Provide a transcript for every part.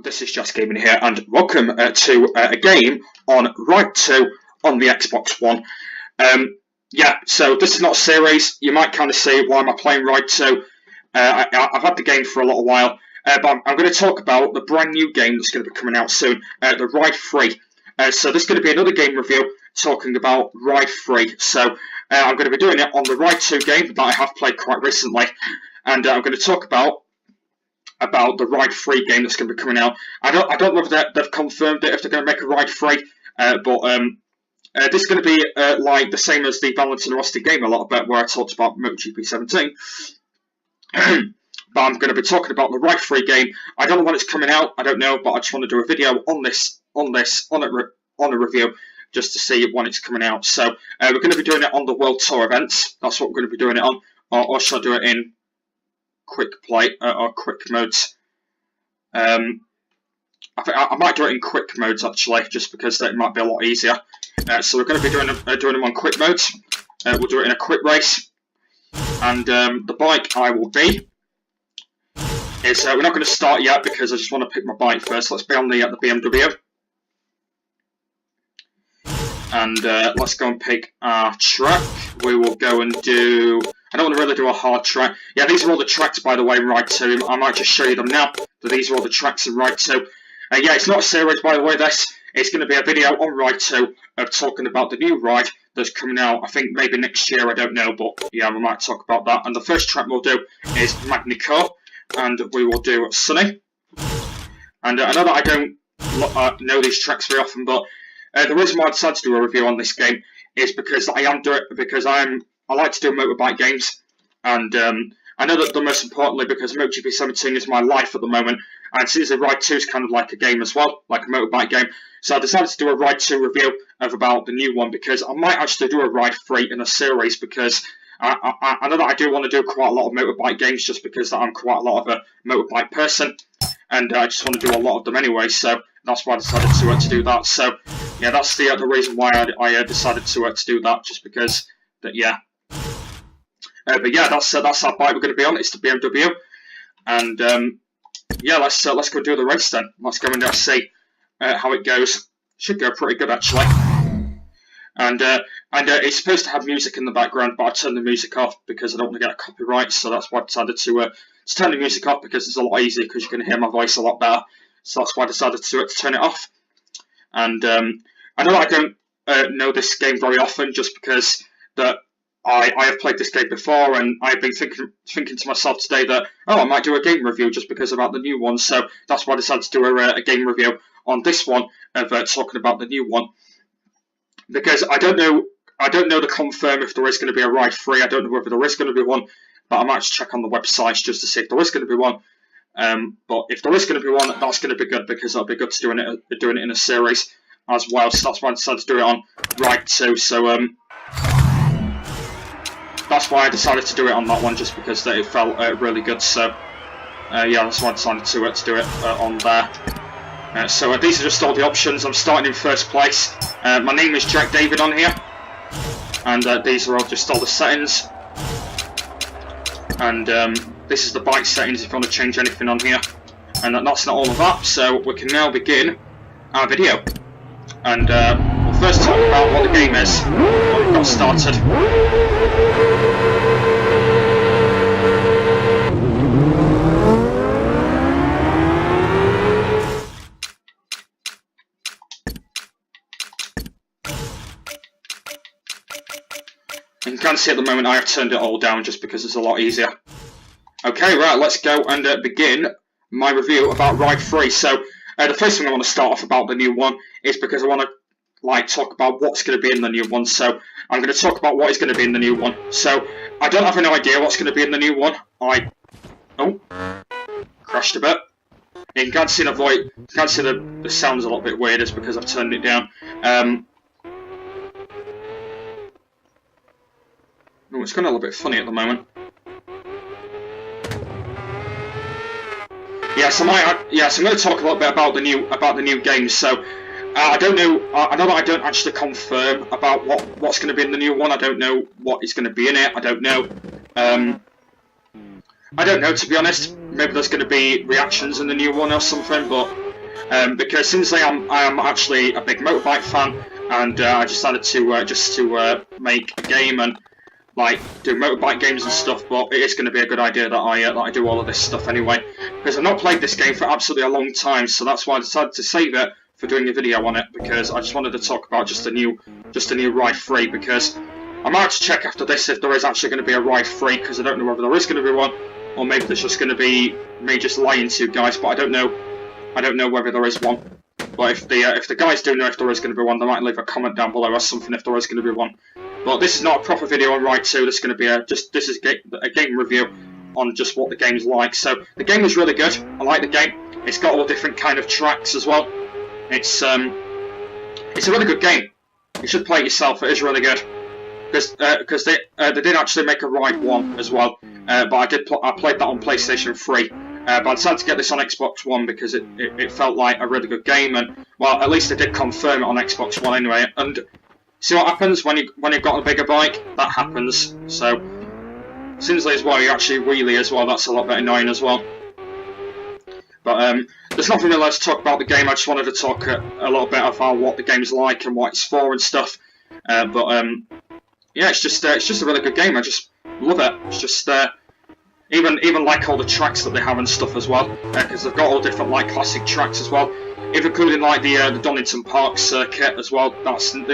this is Just Gaming here, and welcome to a game on Ride 2 on the Xbox One. So this is not a series. You might kind of say, why am I playing Ride 2? I've had the game for a little while, but I'm going to talk about the brand new game that's going to be coming out soon, the Ride 3. So this is going to be another game review talking about Ride 3. So I'm going to be doing it on the Ride 2 game that I have played quite recently, and I'm going to talk about the Ride 3 game that's going to be coming out. I don't know if they've confirmed it, if they're going to make a Ride 3, but this is going to be like the same as the Valentino Rossi game a little bit, where I talked about MotoGP 17. But I'm going to be talking about the Ride 3 game. I don't know when it's coming out, I don't know, but I just want to do a video on a review, just to see when it's coming out. So we're going to be doing it on the World Tour events. That's what we're going to be doing it on, or should I do it in quick play or quick modes? I might do it in quick modes actually, just because that might be a lot easier. So we're going to be doing them on quick modes. We'll do it in a quick race, and the bike I will be is we're not going to start yet because I just want to pick my bike first. Let's be on the BMW, and let's go and pick our track. We will go and do. I don't want to really do a hard track. Yeah, these are all the tracks, by the way, in Ride 2. I might just show you them now. But these are all the tracks in Ride 2. Yeah, it's not a series, by the way, this. It's going to be a video on Ride 2 of talking about the new ride that's coming out, I think maybe next year, I don't know. But yeah, we might talk about that. And the first track we'll do is Magny-Cours. And we will do Sunny. And I know that I don't know these tracks very often, but the reason why I decided to do a review on this game is because I like to do motorbike games, and I know that the most importantly because MotoGP 17 is my life at the moment, and since the Ride 2 is kind of like a game as well, like a motorbike game, so I decided to do a Ride 2 review about the new one, because I might actually do a Ride 3 in a series, because I know that I do want to do quite a lot of motorbike games, just because I'm quite a lot of a motorbike person, and I just want to do a lot of them anyway, so that's why I decided to do that. So yeah, that's the reason why I decided to do that, just because that, yeah. But yeah, that's our bike we're going to be on. It's the BMW, and yeah, let's go do the race then. Let's go and see how it goes. Should go pretty good actually. And it's supposed to have music in the background, but I turned the music off because I don't want to get a copyright. So that's why I decided to turn the music off, because it's a lot easier, because you can hear my voice a lot better. So that's why I decided to turn it off. And I know I don't know this game very often, just because that I have played this game before, and I've been thinking to myself today that, oh, I might do a game review just because about the new one. So that's why I decided to do a game review on this one of talking about the new one, because I don't know to confirm if there is going to be a Ride 3. I don't know whether there is going to be one, but I might just check on the websites just to see if there is going to be one. But if there is going to be one, that's going to be good, because it'll be good to doing it in a series as well. So that's why I decided to do it on Ride 2. So that's why I decided to do it on that one, just because it felt really good. So yeah, that's why I decided to do it on there. So these are just all the options. I'm starting in first place. My name is Jack David on here, and these are all just all the settings. And this is the bike settings if you want to change anything on here. And that's not all of that. So we can now begin our video. And we'll first talk about what the game is, when we've got started. You can see at the moment I have turned it all down just because it's a lot easier. Okay, right, let's go and begin my review about Ride 3. So the first thing I want to start off about the new one is because I want to talk about what's going to be in the new one. So I'm going to talk about what is going to be in the new one. So I don't have any idea what's going to be in the new one. Crashed a bit. You can see the sound's a little bit weird. It's because I've turned it down. It's going a little bit funny at the moment. So I'm going to talk a little bit about the new game. So I don't know. I know that I don't actually confirm about what's going to be in the new one. I don't know what is going to be in it. I don't know. I don't know, to be honest. Maybe there's going to be reactions in the new one or something, but because since I am actually a big motorbike fan, and I decided to make a game and like do motorbike games and stuff. But it is going to be a good idea that I do all of this stuff anyway, because I've not played this game for absolutely a long time. So that's why I decided to save it for doing a video on it, because I just wanted to talk about just a new Ride 3, because I might have to check after this if there is actually going to be a Ride 3, because I don't know whether there is going to be one, or maybe there's just going to be me just lying to you guys, but I don't know whether there is one. But if the guys do know if there is going to be one, they might leave a comment down below or something if there is going to be one. But this is not a proper video on Ride 2, this is going to be this is a game review on just what the game's like. So the game is really good, I like the game, it's got all different kind of tracks as well. It's a really good game. You should play it yourself. It is really good, because they did actually make a Ride 1 as well. But I played that on PlayStation 3. But I decided to get this on Xbox One because it felt like a really good game, and well, at least they did confirm it on Xbox One anyway. And see what happens when you've got a bigger bike? That happens. So Sinsley as well, you actually wheelie as well. That's a lot bit annoying as well. But there's nothing really to talk about the game. I just wanted to talk a little bit about what the game's like and what it's for and stuff. Yeah, it's just a really good game. I just love it. It's just even like all the tracks that they have and stuff as well, because they've got all different like classic tracks as well, even including like the Donington Park circuit as well. That's in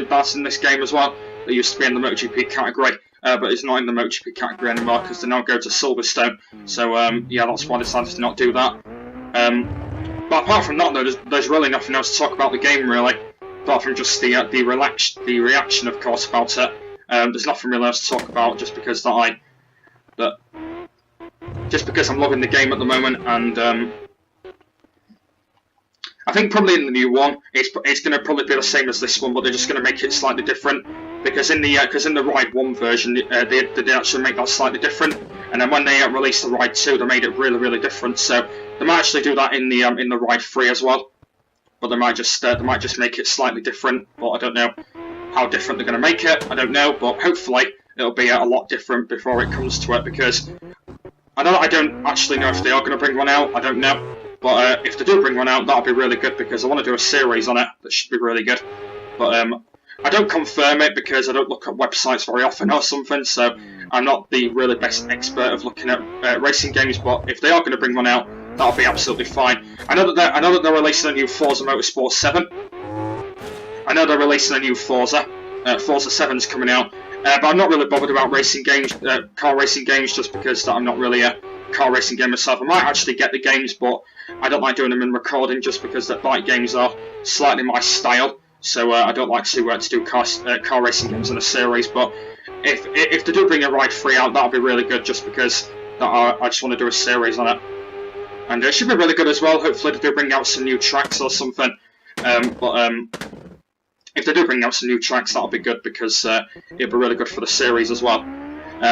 this game as well. They used to be in the MotoGP category, but it's not in the MotoGP category anymore because they now go to Silverstone. So yeah, that's why I decided to not do that. But apart from that, though, there's really nothing else to talk about the game, really, apart from just the reaction, of course, about it. There's nothing really else to talk about, just because I'm loving the game at the moment, and I think probably in the new one, it's going to probably be the same as this one, but they're just going to make it slightly different. Because in the Ride 1 version, they did actually make that slightly different, and then when they released the Ride 2, they made it really, really different. So they might actually do that in the Ride 3 as well, but they might just make it slightly different. But I don't know how different they're going to make it. I don't know, but hopefully it'll be a lot different before it comes to it. Because I don't actually know if they are going to bring one out. I don't know, but if they do bring one out, that'll be really good, because I want to do a series on it that should be really good. But I don't confirm it because I don't look at websites very often or something, so I'm not the really best expert of looking at racing games. But if they are going to bring one out, that'll be absolutely fine. I know that they're releasing a new Forza Motorsport 7. I know they're releasing a new Forza 7's coming out, but I'm not really bothered about racing games, car racing games, just because I'm not really a car racing game myself. I might actually get the games, but I don't like doing them in recording, just because the bike games are slightly my style. So I don't like to do car racing games in a series. But if they do bring a Ride 3 out, that'll be really good, just because I just want to do a series on it. And it should be really good as well. Hopefully they do bring out some new tracks or something. If they do bring out some new tracks, that'll be good, because it'll be really good for the series as well.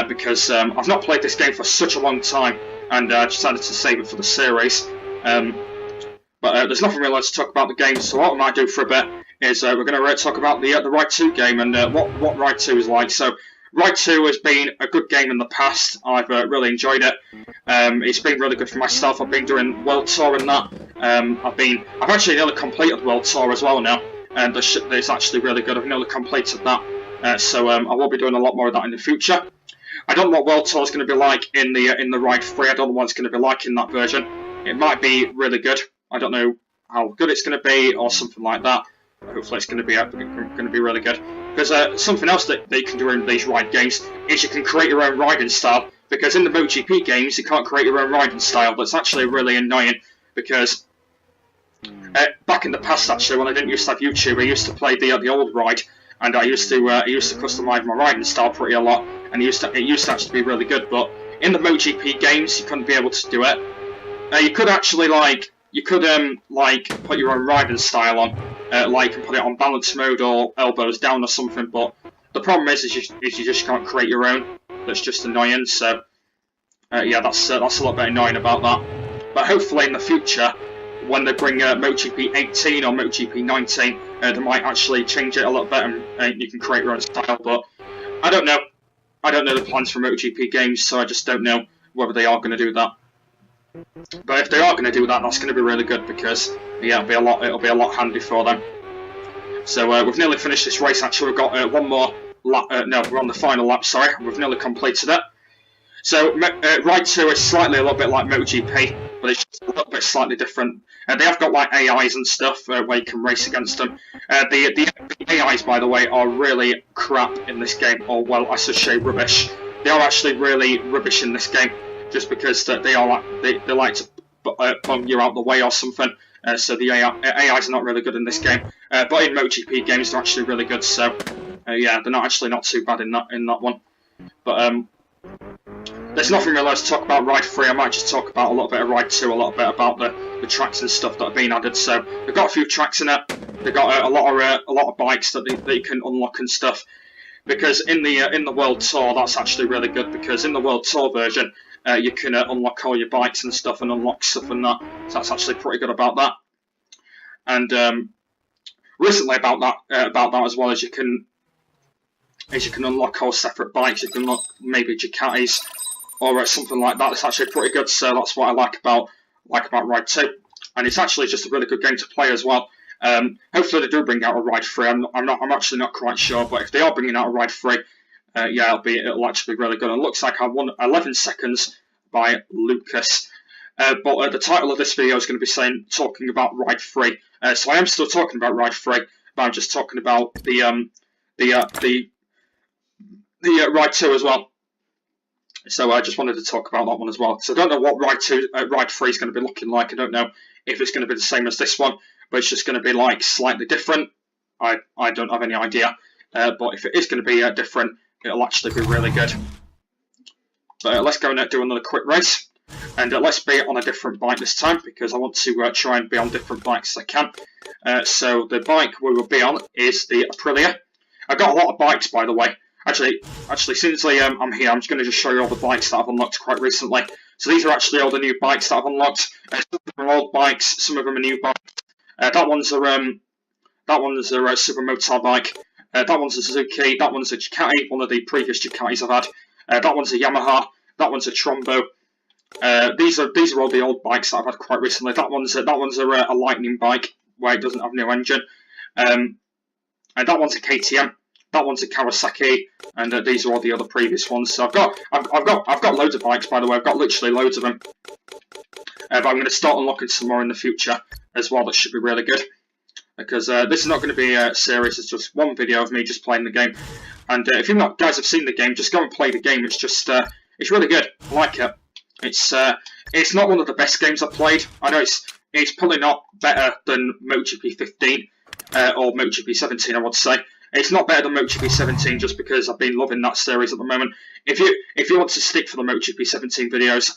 Because I've not played this game for such a long time, and I decided to save it for the series. But there's nothing really to talk about the game, so what I might do for a bit is we're going to talk about the Ride 2 game and what Ride 2 is like. So Ride 2 has been a good game in the past. I've really enjoyed it. It's been really good for myself. I've been doing World Tour and that. I've actually nearly completed World Tour as well now, and it's actually really good. I've nearly completed that. So I will be doing a lot more of that in the future. I don't know what World Tour is going to be like in the Ride 3. I don't know what it's going to be like in that version. It might be really good. I don't know how good it's going to be or something like that. Hopefully it's going to be really good. Because something else that you can do in these ride games is you can create your own riding style. Because in the MotoGP games you can't create your own riding style. That's actually really annoying, because back in the past, actually, when I didn't used to have YouTube, I used to play the old Ride, and I used to customize my riding style pretty a lot, and it used to actually be really good. But in the MotoGP games, you couldn't be able to do it. You could actually put your own riding style on, like, and put it on balance mode or elbows down or something. But the problem is you just can't create your own. That's just annoying. So yeah, that's a lot bit annoying about that. But hopefully in the future, when they bring MotoGP 18 or MotoGP 19, they might actually change it a little bit, and you can create your own style. But I don't know. I don't know the plans for MotoGP games, so I just don't know whether they are going to do that. But if they are going to do that, that's going to be really good because yeah, it'll be a lot handy for them. So we've nearly finished this race. Actually, we've got one more lap. No, we're on the final lap. Sorry, we've nearly completed it. So Ride 2 is a little bit like MotoGP, but it's just a little bit slightly different. They have got like AIs and stuff where you can race against them. The AIs, by the way, are really crap in this game, or well, I should say rubbish. They are actually really rubbish in this game, just because they like to bum you out the way or something. So the AIs are not really good in this game, but in MotoGP games they're actually really good. So yeah, they're not too bad in that one. But there's nothing really else to talk about Ride 3. I might just talk about a little bit of Ride 2, a little bit about the tracks and stuff that have been added. So they've got a few tracks in it. They've got a lot of bikes that they can unlock and stuff. Because in the World Tour, that's actually really good. Because in the World Tour version, you can unlock all your bikes and stuff and unlock stuff and that. So that's actually pretty good about that. And recently about that as well, as you can unlock all separate bikes. You can unlock maybe Ducatis or something like that. It's actually pretty good. So that's what I like about Ride 2, and it's actually just a really good game to play as well. Hopefully they do bring out a Ride 3. I'm actually not quite sure, but if they are bringing out a Ride 3, yeah, it'll actually be really good. And it looks like I won 11 seconds by Lucas. But the title of this video is going to be talking about Ride 3. So I am still talking about Ride 3, but I'm just talking about the Ride 2 as well. So I just wanted to talk about that one as well. So I don't know what Ride 3 is going to be looking like. I don't know if it's going to be the same as this one, but it's just going to be like slightly different. I don't have any idea. But if it is going to be different, it'll actually be really good. But let's go and do another quick race. And let's be on a different bike this time, because I want to try and be on different bikes as I can. So the bike we will be on is the Aprilia. I've got a lot of bikes, by the way. Actually, since I'm here, I'm just going to just show you all the bikes that I've unlocked quite recently. So these are actually all the new bikes that I've unlocked. Some of them are old bikes, some of them are new bikes. That one's a Supermoto bike. That one's a Suzuki. That one's a Ducati, one of the previous Ducatis I've had. That one's a Yamaha. That one's a Trombo. These are all the old bikes that I've had quite recently. That one's a Lightning bike where it doesn't have no engine. And that one's a KTM. That one's a Kawasaki, and these are all the other previous ones. So I've got loads of bikes, by the way. I've got literally loads of them. But I'm going to start unlocking some more in the future as well. That should be really good, because this is not going to be a series. It's just one video of me just playing the game. And if you guys have seen the game, just go and play the game. It's just it's really good. I like it. It's not one of the best games I've played. I know it's probably not better than MotoGP 15 or MotoGP 17. I would say. It's not better than MotoGP 17 just because I've been loving that series at the moment. If you want to stick for the MotoGP 17 videos,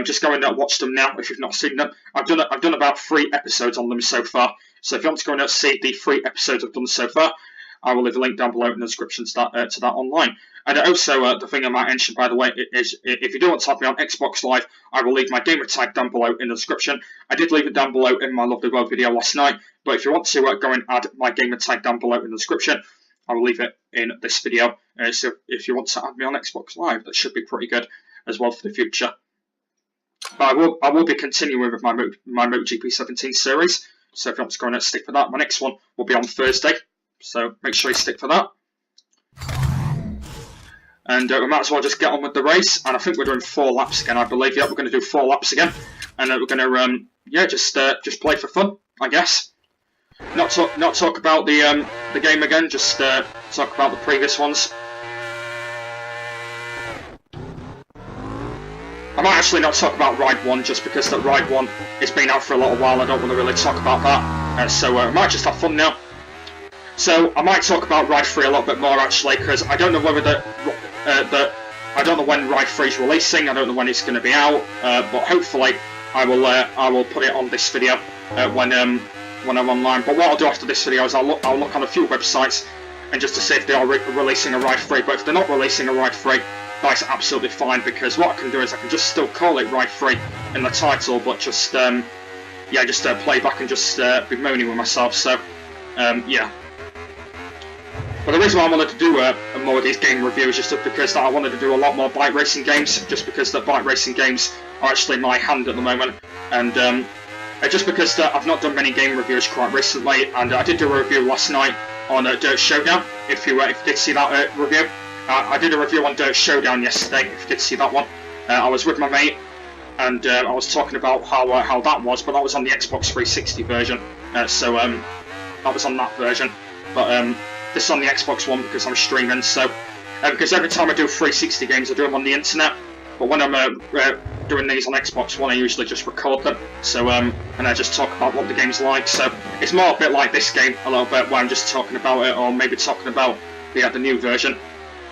just go and watch them now if you've not seen them. I've done about 3 episodes on them so far. So if you want to go and see the 3 episodes I've done so far, I will leave a link down below in the description to that online. And also, the thing I might mention, by the way, is if you do want to have me on Xbox Live, I will leave my gamer tag down below in the description. I did leave it down below in my Lovely World video last night, but if you want to go and add my gamer tag down below in the description, I will leave it in this video. So if you want to add me on Xbox Live, that should be pretty good as well for the future. But I will be continuing with my MotoGP 17 series. So if you want to go and stick for that, my next one will be on Thursday. So make sure you stick for that. And we might as well just get on with the race. And I think we're doing 4 laps again, I believe. Yeah, we're going to do 4 laps again. And we're going to just play for fun, I guess. Not talk about the game again. Just talk about the previous ones. I might actually not talk about Ride 1 just because that Ride 1 has been out for a little while. I don't want to really talk about that. So I might just have fun now. So I might talk about Ride 3 a little bit more actually, because I don't know whether I don't know when Ride 3 is releasing. I don't know when it's going to be out, but hopefully I will put it on this video when I'm online. But what I'll do after this video is I'll look on a few websites and just to see if they are releasing a Ride 3. But if they're not releasing a Ride 3, that's absolutely fine, because what I can do is I can just still call it Ride 3 in the title, but just play back and just be moaning with myself. So yeah. But the reason why I wanted to do more of these game reviews is just because that I wanted to do a lot more bike racing games, just because the bike racing games are actually in my hand at the moment, and just because I've not done many game reviews quite recently, and I did do a review last night on Dirt Showdown, if you did see that review. I did a review on Dirt Showdown yesterday, if you did see that one. I was with my mate, and I was talking about how that was, but that was on the Xbox 360 version, so that was on that version. But this is on the Xbox One because I'm streaming, so because every time I do 360 games I do them on the internet, but when I'm doing these on Xbox One I usually just record them, so and I just talk about what the game's like, so it's more a bit like this game a little bit, where I'm just talking about it, or maybe talking about the new version.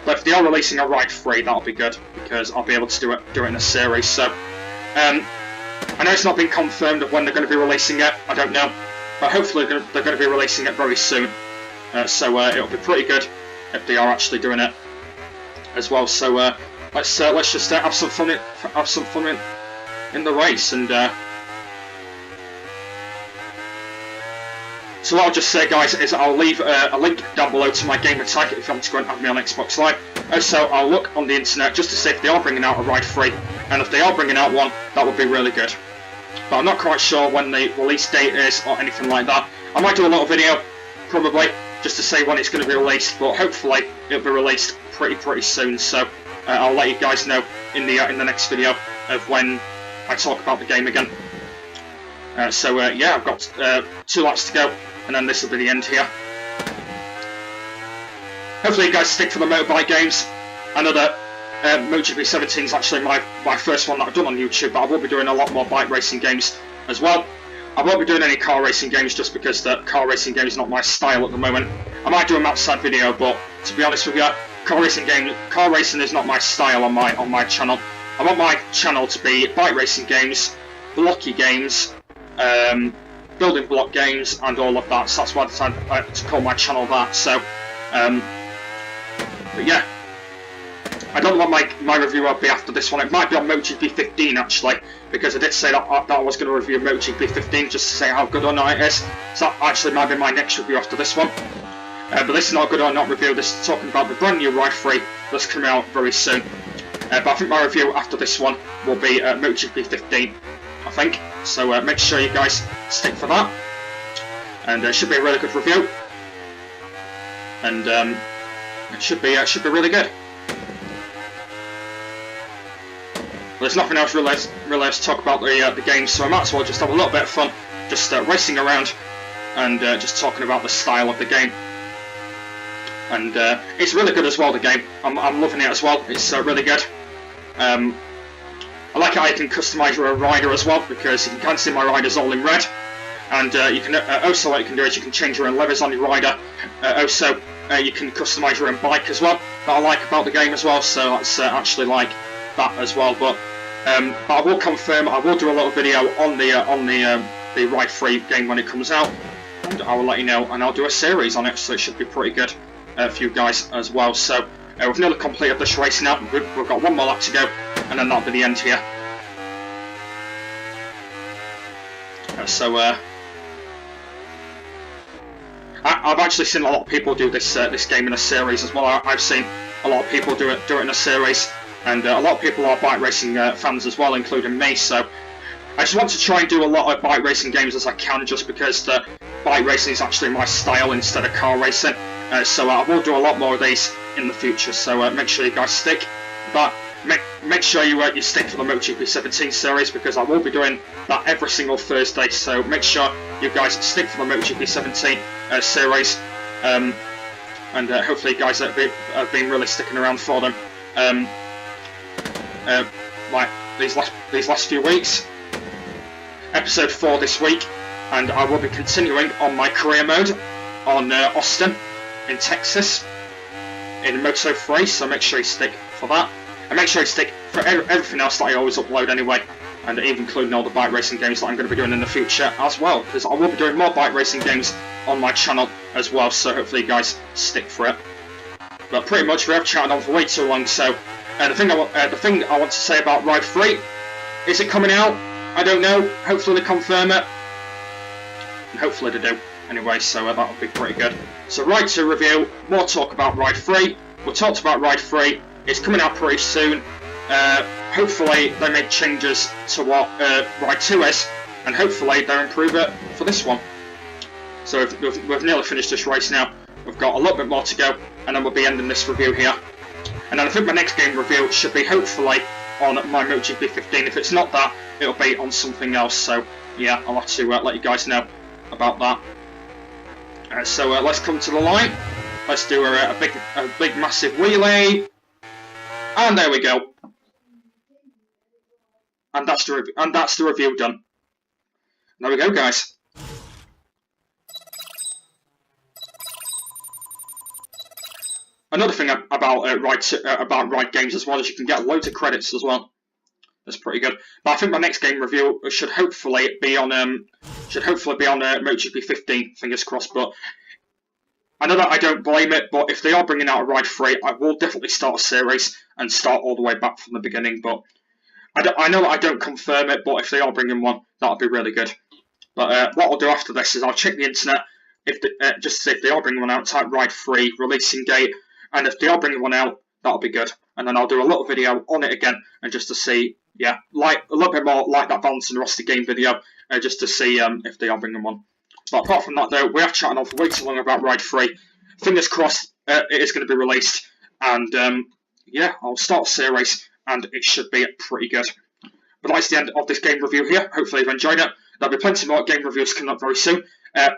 But if they are releasing a Ride 3, that'll be good, because I'll be able to do it in a series. So I know it's not been confirmed of when they're going to be releasing it, I don't know, but hopefully they're going to be releasing it very soon. So it'll be pretty good if they are actually doing it as well. So let's just have some fun in the race. And so what I'll just say, guys, is I'll leave a link down below to my gamer tag if you want to go and have me on Xbox Live. So I'll look on the internet just to see if they are bringing out a Ride 3, and if they are bringing out one, that would be really good. But I'm not quite sure when the release date is or anything like that. I might do a little video, probably, just to say when it's going to be released, but hopefully it'll be released pretty soon. So I'll let you guys know in the next video of when I talk about the game again. So yeah, I've got 2 laps to go, and then this will be the end here. Hopefully you guys stick for the motorbike games. I know that MotoGP 17 is actually my first one that I've done on YouTube, but I will be doing a lot more bike racing games as well. I won't be doing any car racing games just because the car racing game is not my style at the moment. I might do a outside video, but to be honest with you, car racing is not my style on my channel. I want my channel to be bike racing games, blocky games, building block games, and all of that. So that's why I decided to call my channel that. So, but yeah. I don't know what my review will be after this one. It might be on MotoGP 15 actually, because I did say that I was going to review MotoGP 15 just to say how good or not it is. So that actually might be my next review after this one. But this is not a good or not review. This is talking about the brand new Ride 3 that's coming out very soon. But I think my review after this one will be MotoGP 15, I think. So make sure you guys stick for that. And it should be a really good review. And it should be really good. There's nothing else really to talk about the game, so I might as well just have a little bit of fun, just racing around and just talking about the style of the game. And it's really good as well, the game. I'm loving it as well. It's really good. I like how you can customise your own rider as well, because you can see my riders all in red. And you can also, what you can do is you can change your own levers on your rider. Also, you can customise your own bike as well. That I like about the game as well. So that's actually like that as well. But I will confirm, I will do a little video on the Ride 3 game when it comes out, and I will let you know, and I'll do a series on it, so it should be pretty good for you guys as well. So we've nearly completed this race now. We've got 1 more lap to go, and then that'll be the end here. I've actually seen a lot of people do this game in a series as well. I've seen a lot of people do it in a series. And a lot of people are bike racing fans as well, including me, so I just want to try and do a lot of bike racing games as I can, just because the bike racing is actually my style instead of car racing. So I will do a lot more of these in the future, so make sure you guys stick. But make sure you stick for the MotoGP 17 series, because I will be doing that every single Thursday, so make sure you guys stick for the MotoGP 17 series. And hopefully you guys have been really sticking around for them. Like these last few weeks. Episode 4 this week, and I will be continuing on my career mode on Austin in Texas in Moto3, so make sure you stick for that, and make sure you stick for everything else that I always upload anyway, and even including all the bike racing games that I'm going to be doing in the future as well, because I will be doing more bike racing games on my channel as well, so hopefully you guys stick for it. But pretty much we have chatted on for way too long, so the thing I want to say about Ride 3, is it coming out? I don't know. Hopefully they confirm it. And hopefully they do. anyway, so that would be pretty good. So Ride 2 review, more talk about Ride 3. We talked about Ride 3, it's coming out pretty soon. Hopefully they make changes to what Ride 2 is, and hopefully they'll improve it for this one. So we've nearly finished this race now. We've got a little bit more to go, and then we'll be ending this review here. And then I think my next game review should be hopefully on my MotoGP 15. If it's not that, it'll be on something else. So yeah, I'll have to let you guys know about that. So let's come to the line. Let's do a big massive wheelie, and there we go. And that's the review done. There we go, guys. Another thing about Ride games as well is you can get loads of credits as well. That's pretty good. But I think my next game review should hopefully be on MotoGP 15. Fingers crossed. But I know that I don't blame it. But if they are bringing out a Ride 3, I will definitely start a series and start all the way back from the beginning. But I know that I don't confirm it. But if they are bringing one, that'll be really good. But what I'll do after this is I'll check the internet just to see if they are bringing one out. Type Ride 3 releasing date. And if they are bringing one out, that'll be good. And then I'll do a little video on it again, and just to see, yeah, like a little bit more like that Valentino Rossi game video, just to see if they are bringing one. But apart from that, though, we are chatting on for way too long about Ride 3. Fingers crossed, it is going to be released, and yeah, I'll start a series, and it should be pretty good. But that's the end of this game review here. Hopefully you've enjoyed it. There'll be plenty more game reviews coming up very soon.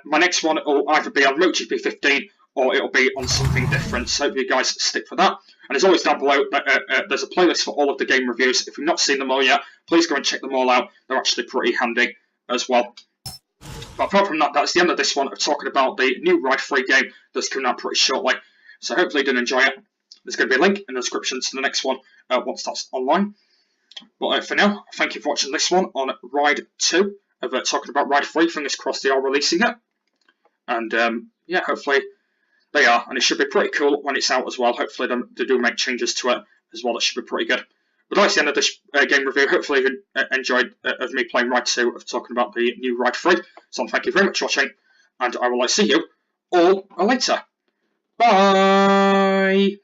My next one will either be on MotoGP 15. Or it'll be on something different, so hope you guys stick for that. And as always down below, there's a playlist for all of the game reviews. If you've not seen them all yet, please go and check them all out. They're actually pretty handy as well. But apart from that, that's the end of this one of talking about the new Ride 3 game that's coming out pretty shortly. So hopefully you did enjoy it. There's going to be a link in the description to the next one once that's online. But for now, thank you for watching this one on Ride 2 of talking about Ride 3. Fingers crossed they are releasing it. And yeah, hopefully they are, and it should be pretty cool when it's out as well. Hopefully they do make changes to it as well. That should be pretty good. But that's the end of this game review. Hopefully you enjoyed of me playing Ride 2 of talking about the new Ride 3. So thank you very much for watching, and I will see you all later. Bye!